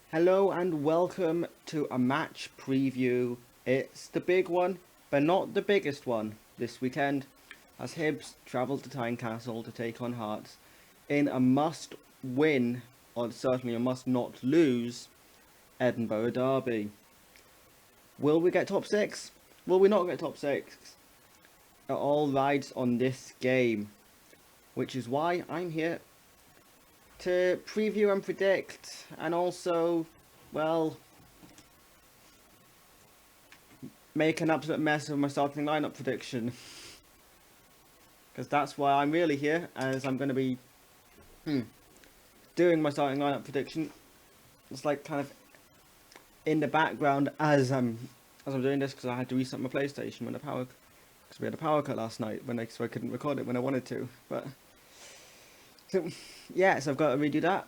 Hello and welcome to a match preview. It's the big one, but not the biggest one this weekend, as Hibs travel to Tynecastle to take on Hearts in a must-win, or certainly a must-not-lose, Edinburgh derby. Will we get top six? Will we not get top six? It all rides on this game, which is why I'm here to preview and predict, and also, well, make an absolute mess of my starting lineup prediction. Because that's why I'm really here, as I'm going to be doing my starting lineup prediction. It's like kind of in the background as I'm doing this, because I had to reset my PlayStation when because we had a power cut last night so I couldn't record it when I wanted to. But so yeah, so I've got to redo that,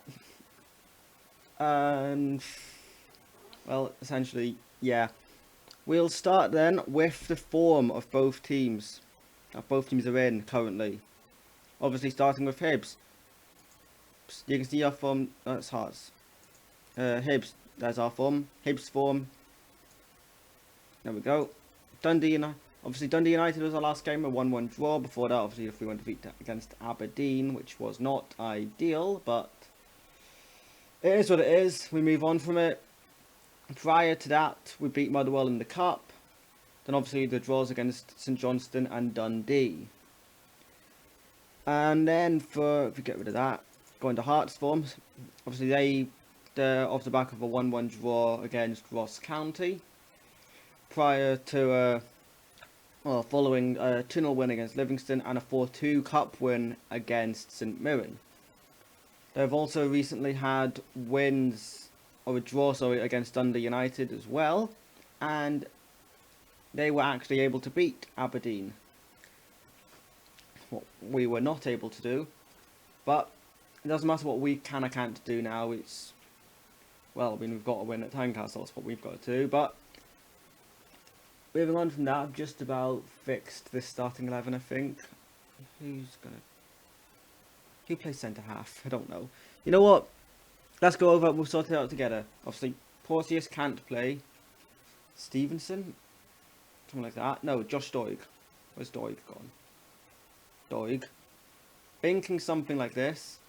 and well, essentially, yeah. We'll start then with the form of both teams. Both teams are in currently. Obviously, starting with Hibs. You can see our form. That's Hearts. Hibs. There's our form. Hibs form. There we go. Dundee United. Obviously, Dundee United was our last game, a 1-1 draw. Before that, obviously, if we went to defeat against Aberdeen, which was not ideal, but it is what it is. We move on from it. Prior to that, we beat Motherwell in the Cup. Then obviously the draws against St Johnstone and Dundee. And then if we get rid of that, going to Hearts form. Obviously they're off the back of a 1-1 draw against Ross County. Prior to following a 2-0 win against Livingston and a 4-2 cup win against St Mirren. They've also recently had wins, or a draw, against Dundee United as well. And they were actually able to beat Aberdeen. What we were not able to do. But it doesn't matter what we can or can't do now. It's, well, I mean, we've got to win at Tynecastle, that's what we've got to do. But moving on from that, I've just about fixed this starting 11, I think. Who plays centre half? I don't know. You know what? Let's go over, we'll sort it out together. Obviously, Porteous can't play. Stevenson? Something like that. No, Josh Doig. Where's Doig gone? Doig. Thinking something like this.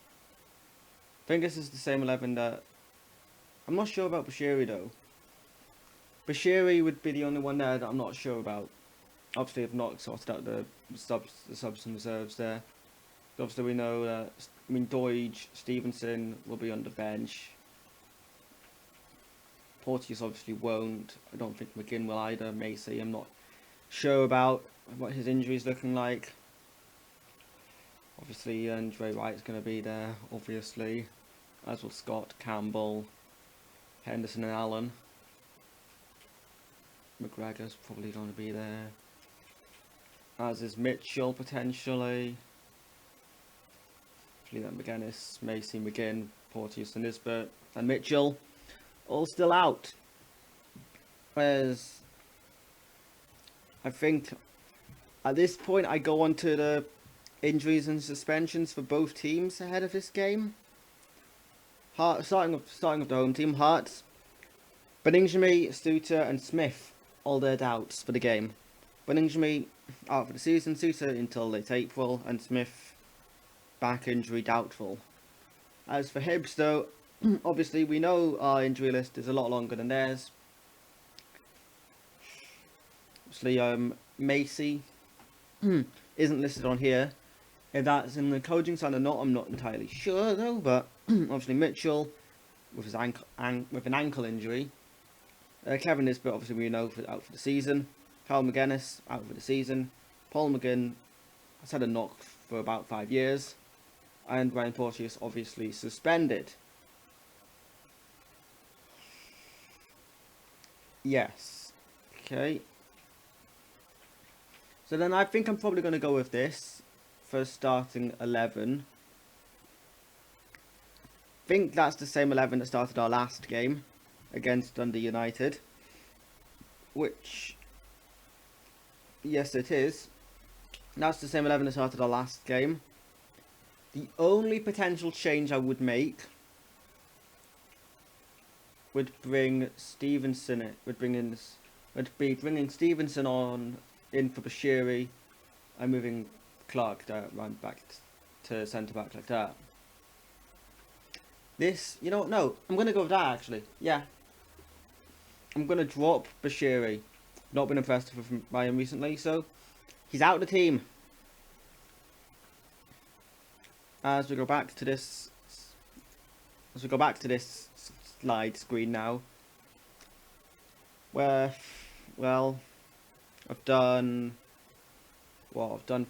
I think this is the same 11 that... I'm not sure about Bashiri though. Bashiri would be the only one there that I'm not sure about. Obviously I've not sorted out the subs and reserves there. Obviously we know that, Doig, Stevenson will be on the bench. Porteous obviously won't. I don't think McGinn will either. Macy, I'm not sure about what his injury is looking like. Obviously, Andre Wright's going to be there, obviously. As will Scott, Campbell, Henderson and Allen. McGregor's probably going to be there. As is Mitchell, potentially. Then McGuinness, Macy, McGinn, Porteous and Nisbet. And Mitchell, all still out. Whereas, I think, at this point, I go on to the injuries and suspensions for both teams ahead of this game. Starting with the home team, Hearts. Beningame, Suter and Smith, all their doubts for the game. Beningame out for the season, Suter until late April, and Smith back injury doubtful. As for Hibs though, obviously we know our injury list is a lot longer than theirs. Obviously Macy isn't listed on here. If that's in the coaching side or not, I'm not entirely sure though, but obviously Mitchell with his with an ankle injury. Kevin Nisbet obviously we know out for the season. Carl McGuinness out for the season. Paul McGinn has had a knock for about 5 years. And Ryan Porteous obviously suspended. Yes. Okay. So then I think I'm probably going to go with this for starting 11. I think that's the same 11 that started our last game against Dundee United. Which, yes it is. That's the same 11 that started our last game. The only potential change I would make would bring Stevenson. Would be bringing Stevenson on in for Bashiri and moving Clark right back to centre back like that. This, you know what? No, I'm gonna go with that actually. Yeah, I'm gonna drop Bashiri. Not been impressed by him recently, so he's out of the team. As we go back to this slide screen now, where, well, I've done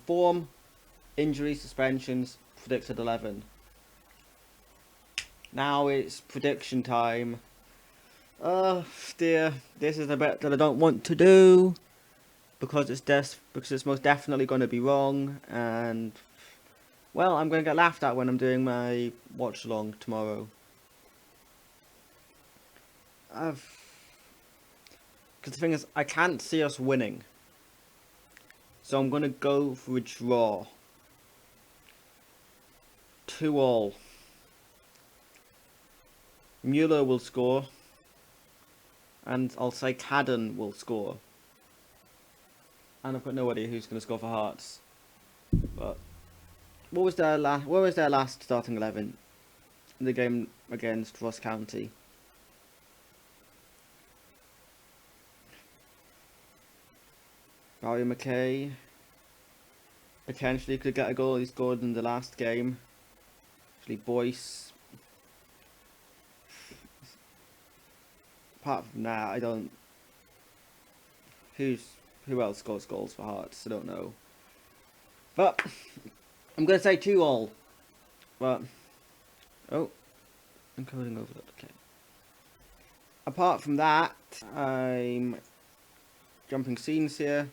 form, injury, suspensions, predicted 11. Now it's prediction time. Oh dear, this is a bit that I don't want to do because it's most definitely going to be wrong, and well, I'm going to get laughed at when I'm doing my watch along tomorrow. Because the thing is, I can't see us winning, so I'm going to go for a draw. 2-2. Mueller will score, and I'll say Cadden will score. And I've got no idea who's going to score for Hearts. But what was their last starting 11 in the game against Ross County? Barry McKay potentially could get a goal. He scored in the last game. Actually, Boyce. Apart from that, I don't. Who else scores goals for Hearts? I don't know. But I'm gonna say 2-2. But oh, I'm coding over that. Okay. Apart from that, I'm jumping scenes here.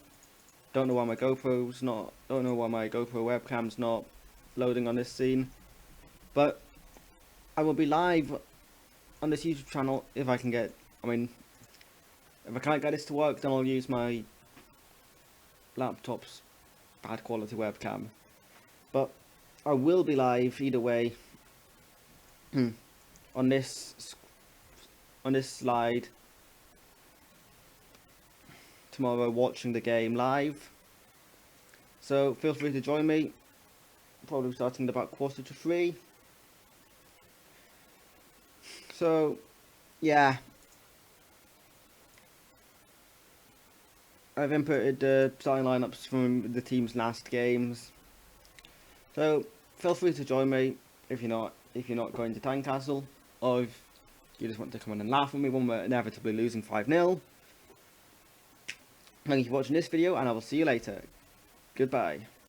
Don't know why my GoPro's not. Don't know why my GoPro webcam's not loading on this scene. But I will be live on this YouTube channel if I can get. I mean, if I can't get this to work, then I'll use my laptop's bad quality webcam. But I will be live either way on this slide tomorrow, watching the game live. So feel free to join me. Probably starting at about 2:45. So yeah, I've inputted the starting lineups from the team's last games. So feel free to join me if you're not going to Tynecastle, or if you just want to come in and laugh with me when we're inevitably losing 5-0. Thank you for watching this video, and I will see you later. Goodbye.